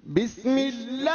बिस्मिल्लाहिर्रहमानिर्रहीम।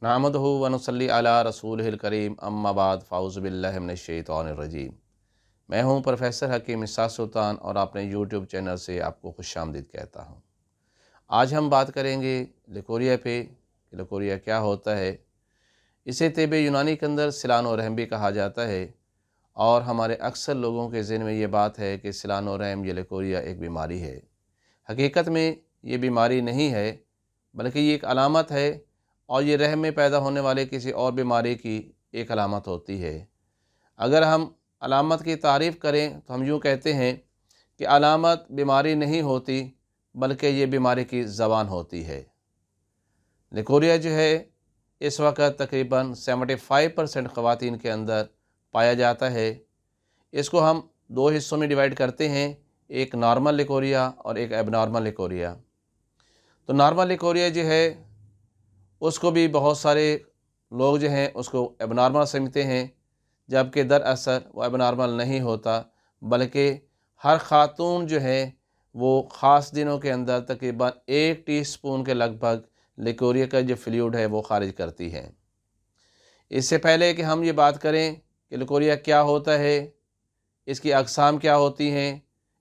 नहमदुहु व नुसल्ली अला रसूलिहिल करीम अम्मा बाद फ़ाऊज़ु बिल्लाहि मिनश शैतानिर रजीम। मैं हूँ प्रोफेसर हकीम इशाक़ सुल्तान और अपने यूट्यूब चैनल से आपको खुशामदीद कहता हूँ। आज हम बात करेंगे लिकोरिया पे। लिकोरिया क्या होता है? इसे तिब यूनानी के अंदर सिलान व रहम भी कहा जाता है और हमारे अक्सर लोगों के ज़हन में ये बात है कि सिलान व रहम ये लिकोरिया एक बीमारी है। हकीकत में ये बीमारी नहीं है, बल्कि ये एक अलामत है और ये रहम में पैदा होने वाले किसी और बीमारी की एक अलामत होती है। अगर हम अलामत की तारीफ़ करें तो हम यूँ कहते हैं कि अलामत बीमारी नहीं होती, बल्कि ये बीमारी की ज़बान होती है। लिकोरिया जो है इस वक्त तकरीबन 75% ख़वातीन के अंदर पाया जाता है। इसको हम दो हिस्सों में डिवाइड करते हैं, एक नॉर्मल लिकोरिया और एक एबनॉर्मल लिकोरिया। तो नॉर्मल लिकोरिया जो है उसको भी बहुत सारे लोग जो हैं उसको एबनॉर्मल समझते हैं, जबकि दरअसल वो एबनॉर्मल नहीं होता, बल्कि हर ख़ातून जो है वो ख़ास दिनों के अंदर तकरीबन 1 टीस्पून के लगभग लिकोरिया का जो फ्लूइड है वो ख़ारिज करती है। इससे पहले कि हम ये बात करें कि लिकोरिया क्या होता है, इसकी अक़साम क्या होती हैं,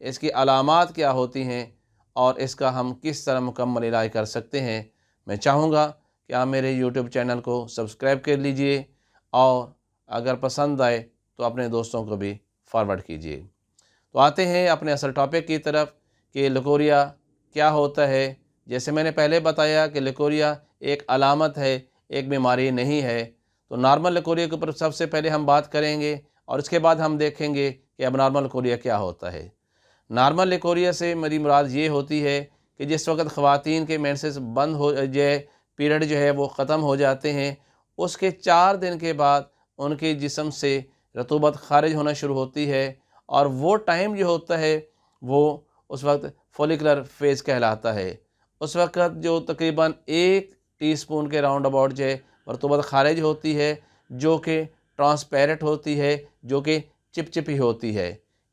इसकी अलामात क्या होती हैं और इसका हम किस तरह मुकम्मल इलाज कर सकते हैं, मैं चाहूँगा कि आप मेरे यूट्यूब चैनल को सब्सक्राइब कर लीजिए और अगर पसंद आए तो अपने दोस्तों को भी फॉरवर्ड कीजिए। तो आते हैं अपने असल टॉपिक की तरफ कि लिकोरिया क्या होता है। जैसे मैंने पहले बताया कि लिकोरिया एक अलामत है, एक बीमारी नहीं है। तो नॉर्मल लिकोरिया के ऊपर सबसे पहले हम बात करेंगे और उसके बाद हम देखेंगे कि अबनॉर्मल लिकोरिया क्या होता है। नॉर्मल लिकोरिया से मेरी मुराद ये होती है कि जिस वक्त ख़वातीन के मेंसेस बंद हो जाए, पीरियड जो है वो ख़त्म हो जाते हैं, उसके 4 दिन के बाद उनके जिस्म से रतूबत ख़ारिज होना शुरू होती है और वो टाइम जो होता है वो उस वक्त फॉलिकुलर फेज़ कहलाता है। उस वक्त जो तकरीबन 1 टीस्पून के राउंड अबाउट जो है रतूबत ख़ारिज होती है, जो कि ट्रांसपेरेंट होती है, जो कि चिपचिपी होती है।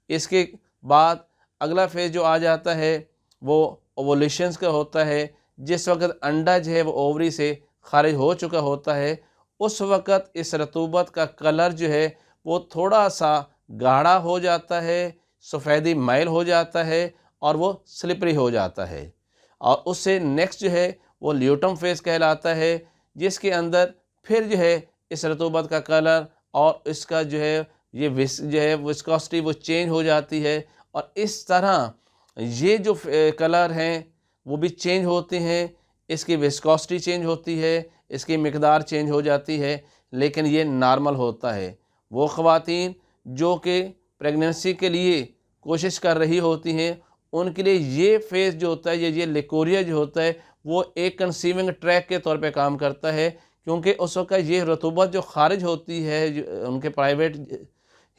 इसके बाद अगला फेज़ जो आ जाता है वो ओवुलेशंस का होता है। जिस वक्त अंडा जो है वो ओवरी से ख़ारिज हो चुका होता है, उस वक्त इस रतूबत का कलर जो है वो थोड़ा सा गाढ़ा हो जाता है, सफ़ेदी मैल हो जाता है और वो स्लिपरी हो जाता है। और उससे नेक्स्ट जो है वो ल्यूटम फेज़ कहलाता है, जिसके अंदर फिर जो है इस रतूबत का कलर और इसका जो है ये विस्कोसिटी वो चेंज हो जाती है और इस तरह ये जो कलर हैं वो भी चेंज होते हैं, इसकी विस्कोसिटी चेंज होती है, इसकी मिकदार चेंज हो जाती है, लेकिन ये नॉर्मल होता है। वो ख़वातीन जो कि प्रेगनेंसी के लिए कोशिश कर रही होती हैं, उनके लिए ये फेज़ जो होता है, ये लिकोरिया जो होता है वो एक कंसीविंग ट्रैक के तौर पे काम करता है, क्योंकि उस वक्त ये रतूबत जो ख़ारिज होती है उनके प्राइवेट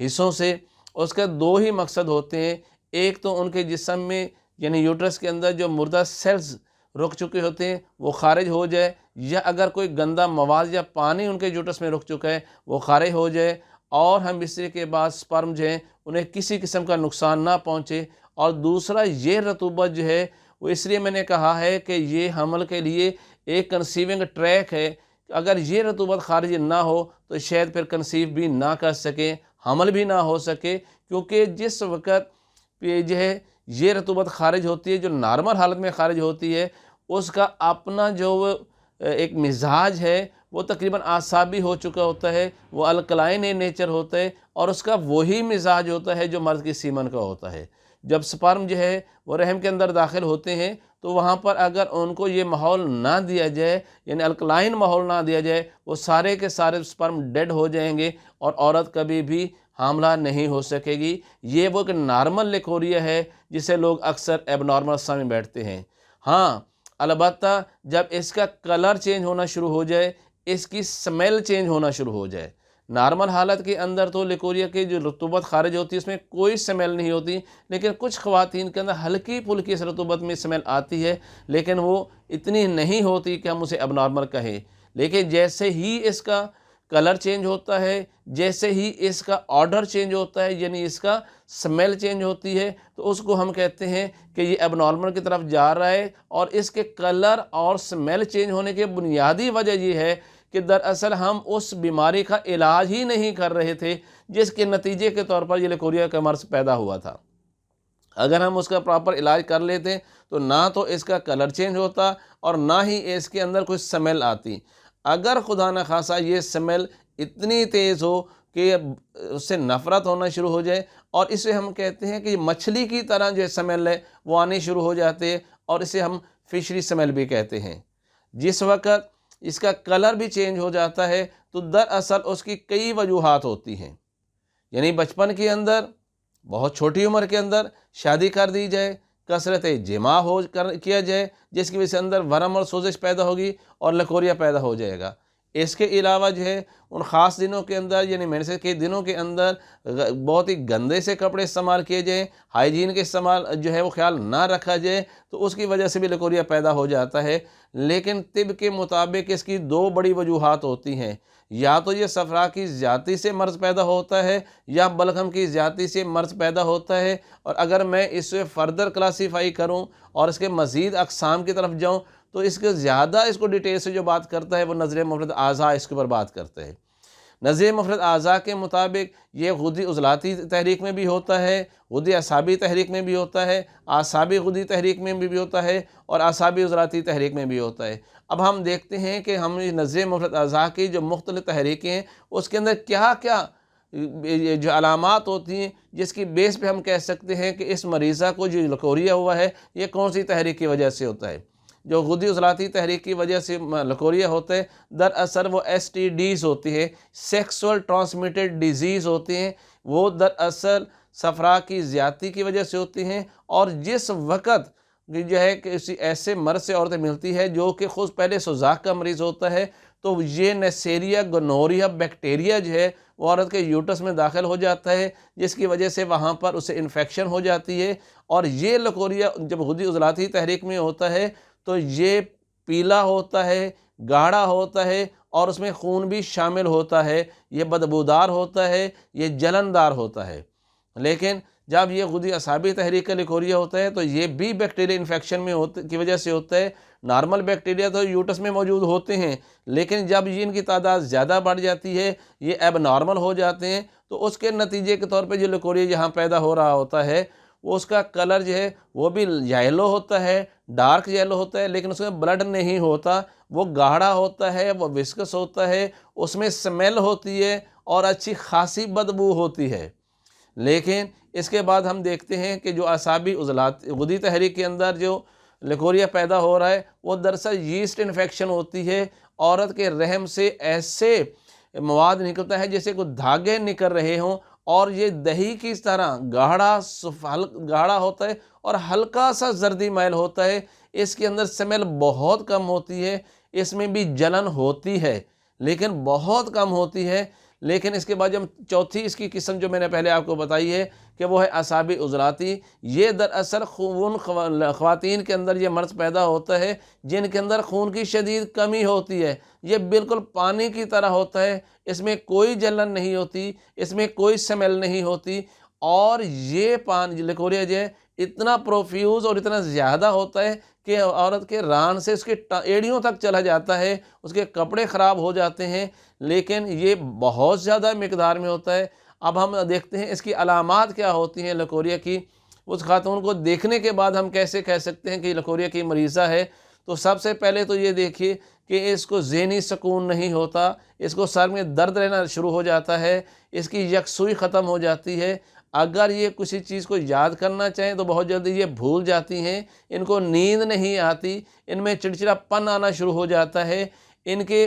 हिस्सों से, उसका 2 ही मकसद होते हैं। एक तो उनके जिस्म में यानी यूट्रस के अंदर जो मुर्दा सेल्स रुक चुके होते हैं वो ख़ारिज हो जाए, या अगर कोई गंदा मवाद या पानी उनके यूट्रस में रुक चुका है वो ख़ारिज हो जाए और हम मिस्री के बाद स्पर्म जो हैं उन्हें किसी किस्म का नुकसान ना पहुँचे। और दूसरा ये रतूबत जो है वो इसलिए मैंने कहा है कि ये हमल के लिए एक कंसीविंग ट्रैक है। अगर ये रतूबत ख़ारिज ना हो तो शायद फिर कंसीव भी ना कर सकें, हमल भी ना हो सके, क्योंकि जिस वक़्त जो है ये रतूबत ख़ारिज होती है, जो नॉर्मल हालत में ख़ारिज होती है, उसका अपना जो एक मिजाज है वो तकरीबन आसाबी हो चुका होता है, वो अल्कलाइन नेचर होता है और उसका वही मिजाज होता है जो मर्द की सीमन का होता है। जब स्पर्म जो है वो रहम के अंदर दाखिल होते हैं तो वहाँ पर अगर उनको ये माहौल ना दिया जाए, यानी अल्कलाइन माहौल ना दिया जाए, वो सारे के सारे स्पर्म डेड हो जाएंगे और औरत कभी भी हामला नहीं हो सकेगी। ये वो एक नॉर्मल लिकोरिया है जिसे लोग अक्सर एबनॉर्मल समझ बैठते हैं। हाँ, अलबत्ता जब इसका कलर चेंज होना शुरू हो जाए, इसकी स्मेल चेंज होना शुरू हो जाए। नॉर्मल हालत के अंदर तो लिकोरिया की जो रतूबत ख़ारिज होती है उसमें कोई स्मेल नहीं होती, लेकिन कुछ ख़वातीन के अंदर हल्की फुल्की इस रतूबत में स्मेल आती है, लेकिन वो इतनी नहीं होती कि हम उसे अबनॉर्मल कहें। लेकिन जैसे ही इसका कलर चेंज होता है, जैसे ही इसका ऑर्डर चेंज होता है, यानी इसका स्मेल चेंज होती है, तो उसको हम कहते हैं कि ये एबनॉर्मल की तरफ जा रहा है। और इसके कलर और स्मेल चेंज होने की बुनियादी वजह ये है कि दरअसल हम उस बीमारी का इलाज ही नहीं कर रहे थे जिसके नतीजे के तौर पर ये लिकोरिया का मर्ज़ पैदा हुआ था। अगर हम उसका प्रॉपर इलाज कर लेते तो ना तो इसका कलर चेंज होता और ना ही इसके अंदर कोई स्मेल आती। अगर खुदा न खासा ये स्मेल इतनी तेज़ हो कि उससे नफ़रत होना शुरू हो जाए, और इसे हम कहते हैं कि मछली की तरह जो स्मेल है वो आनी शुरू हो जाती है, और इसे हम फिशरी स्मेल भी कहते हैं। जिस वक़्त इसका कलर भी चेंज हो जाता है तो दरअसल उसकी कई वजूहात होती हैं। यानी बचपन के अंदर, बहुत छोटी उम्र के अंदर शादी कर दी जाए, कसरत जिमा किया जाए, जिसकी वजह से अंदर वरम और सोजिश पैदा होगी और लिकोरिया पैदा हो जाएगा। इसके अलावा जो है उन ख़ास दिनों के अंदर, यानी मेंसेस के दिनों के अंदर बहुत ही गंदे से कपड़े इस्तेमाल किए जाएँ, हाइजीन के इस्तेमाल जो है वो ख्याल ना रखा जाए, तो उसकी वजह से भी लिकोरिया पैदा हो जाता है। लेकिन तिब के मुताबिक इसकी दो बड़ी वजूहात होती हैं। या तो ये सफ़रा की ज़्यादती से मर्ज़ पैदा होता है या बलगम की ज़्यादती से मर्ज़ पैदा होता है। और अगर मैं इसे फ़र्दर क्लासीफाई करूं और इसके मज़ीद अक़साम की तरफ जाऊं तो इसके ज़्यादा इसको डिटेल से जो बात करता है वो नज़र मुफ़रद आज़ा इसके ऊपर बात करता है। नज़र मुफ़रद आज़ा के मुताबिक ये गुदी उज़लाती तहरीक में भी होता है, गुदी असाबी तहरीक में भी होता है, आसाबी गुदी तहरीक में भी होता है और आसाबी उज़लाती तहरीक में भी होता है। अब हम देखते हैं कि हम नज़र मुफ़रद आज़ा की जो मुख्तलिफ़ तहरीकें हैं उसके अंदर क्या क्या जो अलामात होती हैं जिसकी बेस पे हम कह सकते हैं कि इस मरीज़ा को जो लिकोरिया हुआ है ये कौन सी तहरीक की वजह से होता है। जो गुदी उज़लाती तहरीक की वजह से लिकोरिया होता है, दरअसल वो STDs होती है, सेक्सुअल ट्रांसमिटेड डिजीज़ होती हैं। वो दरअसल सफ़रा की ज़्यादती की वजह से होती हैं। और जिस वक़्त जो है किसी ऐसे मर्ज़ से औरतें मिलती है जो कि ख़ुद पहले सुजाक का मरीज़ होता है, तो ये नेसेरिया गोनोरिया बैक्टीरिया जो है वो औरत के यूट्रस में दाखिल हो जाता है, जिसकी वजह से वहाँ पर उसे इन्फेक्शन हो जाती है। और ये लिकोरिया जब गुदी उज़लाती तहरीक में होता है तो ये पीला होता है, गाढ़ा होता है और उसमें खून भी शामिल होता है। ये बदबूदार होता है, ये जलनदार होता है। लेकिन जब ये गुदी असाबी तहरीक का लिकोरिया होता है तो ये भी बैक्टीरिया इन्फेक्शन में की वजह से होता है। नॉर्मल बैक्टीरिया तो यूट्रस में मौजूद होते हैं, लेकिन जब ये इनकी तादाद ज़्यादा बढ़ जाती है, ये एबनॉर्मल हो जाते हैं, तो उसके नतीजे के तौर पे जो लिकोरिया यहाँ पैदा हो रहा होता है वो उसका कलर जो है वो भी येलो होता है, डार्क येलो होता है, लेकिन उसमें ब्लड नहीं होता। वो गाढ़ा होता है, वो विस्कस होता है, उसमें स्मेल होती है और अच्छी खासी बदबू होती है। लेकिन इसके बाद हम देखते हैं कि जो असाबी उज़लात गुदी तहरीक के अंदर जो लिकोरिया पैदा हो रहा है वो दरअसल यीस्ट इन्फेक्शन होती है। औरत के रहम से ऐसे मवाद निकलता है जैसे कुछ धागे निकल रहे हों, और ये दही की तरह गाढ़ा होता है और हल्का सा जर्दी मैल होता है। इसके अंदर स्मेल बहुत कम होती है, इसमें भी जलन होती है लेकिन बहुत कम होती है। लेकिन इसके बाद जब चौथी इसकी किस्म जो मैंने पहले आपको बताई है कि वो है असाबी उज़लाती, ये दरअसल खून ख़वातीन के अंदर ये मर्ज़ पैदा होता है जिनके अंदर खून की शदीद कमी होती है। ये बिल्कुल पानी की तरह होता है, इसमें कोई जलन नहीं होती, इसमें कोई स्मेल नहीं होती। और ये पानी लिकोरिया जो है इतना प्रोफ्यूज़ और इतना ज़्यादा होता है कि औरत के रान से उसके एड़ियों तक चला जाता है, उसके कपड़े ख़राब हो जाते हैं, लेकिन ये बहुत ज़्यादा मिकदार में होता है। अब हम देखते हैं इसकी अलामात क्या होती हैं लिकोरिया की। उस खातून को देखने के बाद हम कैसे कह सकते हैं कि लिकोरिया की मरीज़ा है। तो सबसे पहले तो ये देखिए कि इसको ज़हनी सुकून नहीं होता, इसको सर में दर्द रहना शुरू हो जाता है, इसकी यकसुई ख़त्म हो जाती है। अगर ये किसी चीज़ को याद करना चाहें तो बहुत जल्दी ये भूल जाती हैं, इनको नींद नहीं आती, इनमें चिड़चिड़ापन आना शुरू हो जाता है, इनके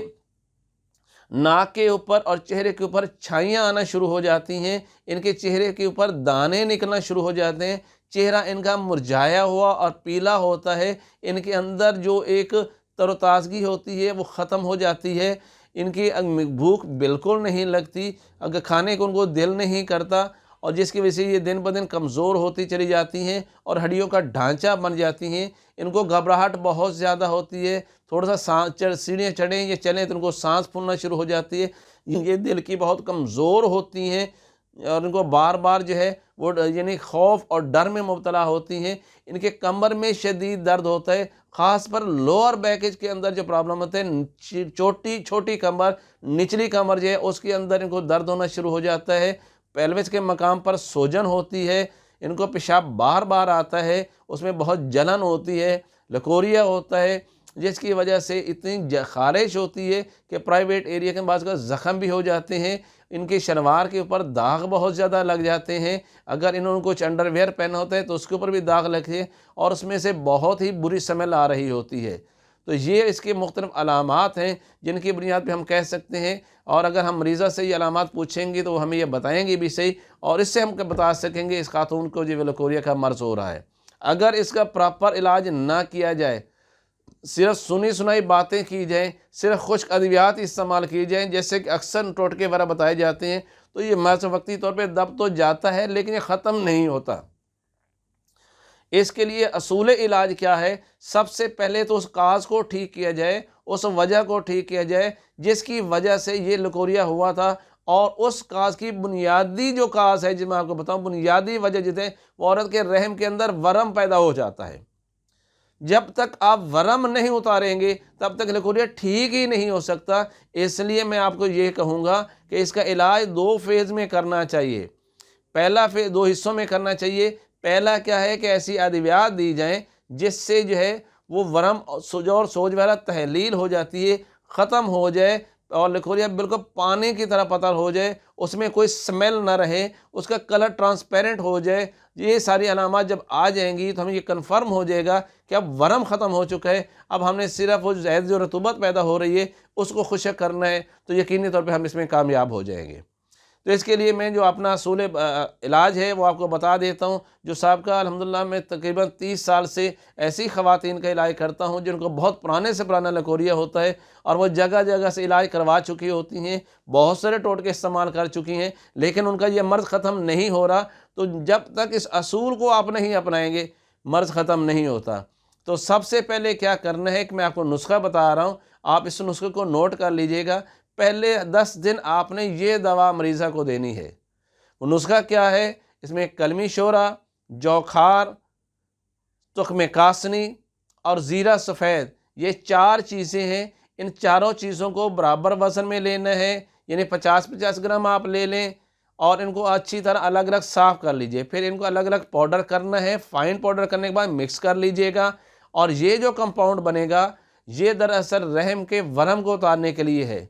नाक के ऊपर और चेहरे के ऊपर छाइयाँ आना शुरू हो जाती हैं, इनके चेहरे के ऊपर दाने निकलना शुरू हो जाते हैं, चेहरा इनका मुरझाया हुआ और पीला होता है, इनके अंदर जो एक तरोताज़गी होती है वो ख़त्म हो जाती है, इनकी भूख बिल्कुल नहीं लगती, अगर खाने को उनको दिल नहीं करता। और जिसकी वजह से ये दिन ब दिन कमज़ोर होती चली जाती हैं और हड्डियों का ढांचा बन जाती हैं। इनको घबराहट बहुत ज़्यादा होती है, थोड़ा सा सीढ़ियाँ चढ़ें या चलें तो इनको सांस फूलना शुरू हो जाती है। ये दिल की बहुत कमज़ोर होती हैं और इनको बार बार जो है वो यानी खौफ और डर में मुब्तला होती हैं। इनके कमर में शदीद दर्द होता है, ख़ास पर लोअर बैकेज के अंदर जो प्रॉब्लम होते हैं, छोटी कमर, निचली कमर जो है उसके अंदर इनको दर्द होना शुरू हो जाता है। पेल्विस के मकाम पर सूजन होती है, इनको पेशाब बार बार आता है, उसमें बहुत जलन होती है, लकोरिया होता है, जिसकी वजह से इतनी ख़ारिश होती है कि प्राइवेट एरिया के बाद ज़ख़म भी हो जाते हैं। इनके शलवार के ऊपर दाग बहुत ज़्यादा लग जाते हैं, अगर इन्होंने कुछ अंडरवेयर पहना होता है तो उसके ऊपर भी दाग लगते हैं और उसमें से बहुत ही बुरी स्मेल आ रही होती है। तो ये इसके मुख्तलिफ़ अलामात हैं जिनकी बुनियाद पे हम कह सकते हैं, और अगर हम मरीज़ा से ये अलामात पूछेंगे तो वो हमें ये बताएंगे भी सही, और इससे हम बता सकेंगे इस खातून को जो लिकोरिया का मर्ज़ हो रहा है। अगर इसका प्रॉपर इलाज ना किया जाए, सिर्फ सुनी सुनाई बातें की जाएँ, सिर्फ खुश्क अद्वियात इस्तेमाल किए जाएँ, जैसे कि अक्सर टोटके वगैरह बताए जाते हैं, तो ये मर्ज़ वक्ती तौर पे दब तो जाता है लेकिन ये ख़त्म नहीं होता। इसके लिए असूल इलाज क्या है? सबसे पहले तो उस काज को ठीक किया जाए, उस वजह को ठीक किया जाए जिसकी वजह से ये लिकोरिया हुआ था, और उस काज की बुनियादी जो काज है, जिसमें आपको बताऊं बुनियादी वजह जिसे वो औरत के रहम के अंदर वरम पैदा हो जाता है। जब तक आप वरम नहीं उतारेंगे तब तक लिकोरिया ठीक ही नहीं हो सकता। इसलिए मैं आपको ये कहूँगा कि इसका इलाज 2 फेज़ में करना चाहिए। पहला फेज़ 2 हिस्सों में करना चाहिए। पहला क्या है कि ऐसी अद्वियात दी जाएँ जिससे जो है वो वरम और सोज वाला तहलील हो जाती है, ख़त्म हो जाए और लिकोरिया बिल्कुल पानी की तरह पतला हो जाए, उसमें कोई स्मेल ना रहे, उसका कलर ट्रांसपेरेंट हो जाए। ये सारी अलामात जब आ जाएंगी तो हमें ये कन्फर्म हो जाएगा कि अब वरम ख़त्म हो चुका है, अब हमने सिर्फ वो ज़ायद जो रतूबत पैदा हो रही है उसको खुश्क करना है, तो यकीनी तौर पे हम इसमें कामयाब हो जाएंगे। तो इसके लिए मैं जो अपना असूल इलाज है वो आपको बता देता हूँ, जो साबिक़ा अल्हम्दुलिल्लाह मैं तकरीबन 30 साल से ऐसी ख़वातीन का इलाज करता हूँ जिनको बहुत पुराने से पुराना लिकोरिया होता है और वो जगह जगह से इलाज करवा चुकी होती हैं, बहुत सारे टोटके इस्तेमाल कर चुकी हैं, लेकिन उनका ये मर्ज़ ख़त्म नहीं हो रहा। तो जब तक इस असूल को आप नहीं अपनाएंगे मर्ज़ ख़त्म नहीं होता। तो सबसे पहले क्या करना है कि मैं आपको नुस्खा बता रहा हूँ, आप इस नुस्खे को नोट कर लीजिएगा। पहले 10 दिन आपने ये दवा मरीज़ा को देनी है। वो नुस्खा क्या है? इसमें कलमी शोरा, जौखार, तुख्म कासनी और ज़ीरा सफ़ेद, ये 4 चीज़ें हैं। इन चारों चीज़ों को बराबर वज़न में लेना है, यानी 50-50 ग्राम आप ले लें और इनको अच्छी तरह अलग अलग साफ़ कर लीजिए। फिर इनको अलग अलग पाउडर करना है, फ़ाइन पाउडर करने के बाद मिक्स कर लीजिएगा। और ये जो कंपाउंड बनेगा ये दरअसल रहम के वरम को उतारने के लिए है।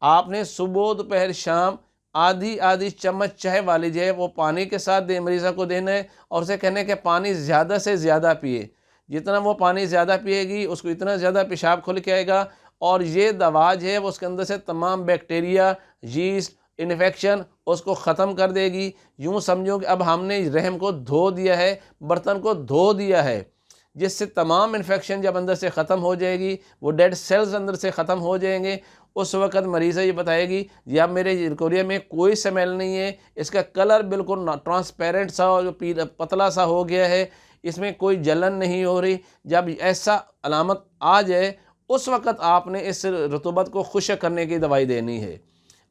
आपने सुबह दोपहर शाम आधी आधी चम्मच चाय वाली जो है वो पानी के साथ मरीज़ा को देना है, और उसे कहना है कि पानी ज़्यादा से ज़्यादा पिए। जितना वो पानी ज़्यादा पिएगी उसको इतना ज़्यादा पेशाब खुल के आएगा, और ये दवा जो है वो उसके अंदर से तमाम बैक्टीरिया, यीस्ट, इन्फेक्शन उसको ख़त्म कर देगी। यूँ समझो कि अब हमने रहम को धो दिया है, बर्तन को धो दिया है, जिससे तमाम इन्फेक्शन जब अंदर से ख़त्म हो जाएगी, वो डेड सेल्स अंदर से ख़त्म हो जाएंगे। उस वक़्त मरीज़ा ये बताएगी या मेरे लिकोरिया में कोई स्मेल नहीं है, इसका कलर बिल्कुल ट्रांसपेरेंट सा और पतला सा हो गया है, इसमें कोई जलन नहीं हो रही। जब ऐसा अलामत आ जाए उस वक़्त आपने इस रतूबत को खुश्क करने की दवाई देनी है।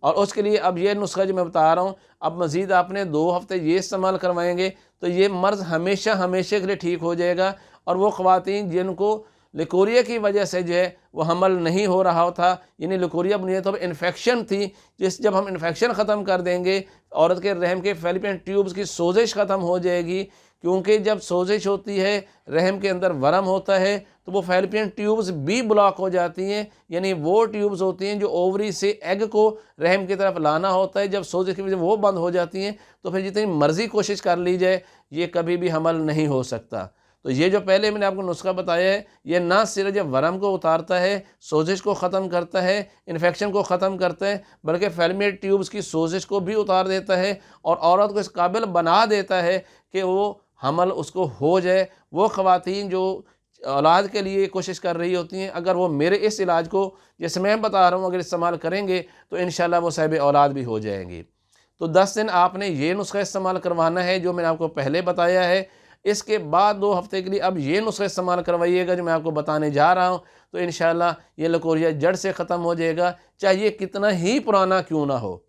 और उसके लिए अब ये नुस्खा जो मैं बता रहा हूँ, अब मज़ीद आपने 2 हफ़्ते ये इस्तेमाल करवाएंगे तो ये मर्ज़ हमेशा हमेशा के लिए ठीक हो जाएगा। और वो ख़वातीन जिनको लिकोरिया की वजह से जो है वो हमल नहीं हो रहा था, यानी लिकोरिया बुनियादी तौर पर इन्फेक्शन थी, जब हम इन्फेक्शन ख़त्म कर देंगे औरत के रहम के फैलोपियन ट्यूब्स की सोजिश ख़त्म हो जाएगी। क्योंकि जब सोजिश होती है, रहम के अंदर वरम होता है, तो वो फैलोपियन ट्यूब्स भी ब्लॉक हो जाती हैं, यानी वो ट्यूब्स होती हैं जो ओवरी से एग को रहम की तरफ लाना होता है। जब सोजिश की वजह वो बंद हो जाती हैं तो फिर जितनी मर्ज़ी कोशिश कर ली जाए ये कभी भी हमल नहीं हो सकता। तो ये जो पहले मैंने आपको नुस्खा बताया है, ये ना सिर्फ जब वरम को उतारता है, सोजिश को ख़त्म करता है, इन्फेक्शन को ख़त्म करता है, बल्कि फैलोपियन ट्यूब्स की सोजिश को भी उतार देता है और औरत को इस काबिल बना देता है कि वो हमल उसको हो जाए। वो ख़वातीन जो औलाद के लिए कोशिश कर रही होती हैं, अगर वो मेरे इस इलाज को जैसे मैं बता रहा हूँ अगर इस्तेमाल करेंगे तो इंशाल्लाह वो साहिब औलाद भी हो जाएंगी। तो 10 दिन आपने ये नुस्खा इस्तेमाल करवाना है जो मैंने आपको पहले बताया है। इसके बाद 2 हफ्ते के लिए अब ये नुस्खा इस्तेमाल करवाइएगा जो मैं आपको बताने जा रहा हूँ, तो इंशाल्लाह ये लकोरिया जड़ से ख़त्म हो जाएगा, चाहे ये कितना ही पुराना क्यों ना हो।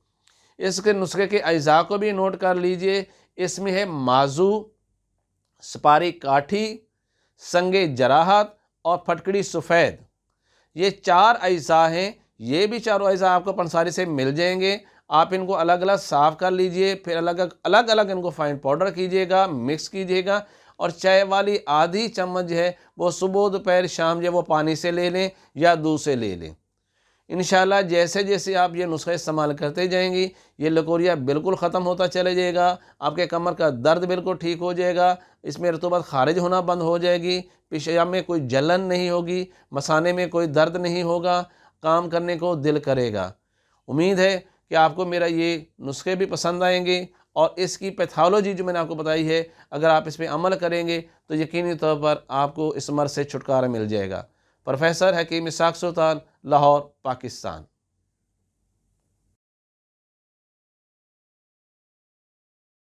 इसके नुस्खे के अज्जा को भी नोट कर लीजिए। इसमें है माजू, सपारी काठी, संगे जराहत और फटकड़ी सफ़ेद। ये 4 अज्जा हैं। ये भी चारों अज्जा आपको पंसारी से मिल जाएंगे। आप इनको अलग अलग साफ़ कर लीजिए, फिर अलग अलग इनको फाइन पाउडर कीजिएगा, मिक्स कीजिएगा, और चाय वाली आधी चम्मच है वो सुबह दोपहर शाम जो वो पानी से ले लें या दूध से ले लें। इंशाल्लाह जैसे जैसे आप ये नुस्खा इस्तेमाल करते जाएंगी ये लकोरिया बिल्कुल ख़त्म होता चले जाएगा। आपके कमर का दर्द बिल्कुल ठीक हो जाएगा, इसमें रतूबत खारिज होना बंद हो जाएगी, पेशाब में कोई जलन नहीं होगी, मसाने में कोई दर्द नहीं होगा, काम करने को दिल करेगा। उम्मीद है कि आपको मेरा ये नुस्खे भी पसंद आएंगे और इसकी पैथोलॉजी जो मैंने आपको बताई है अगर आप इस पर अमल करेंगे तो यकीनी तौर पर आपको इस मर्ज़ से छुटकारा मिल जाएगा। प्रोफेसर हकीम इसहाक़ सुल्तान, लाहौर, पाकिस्तान।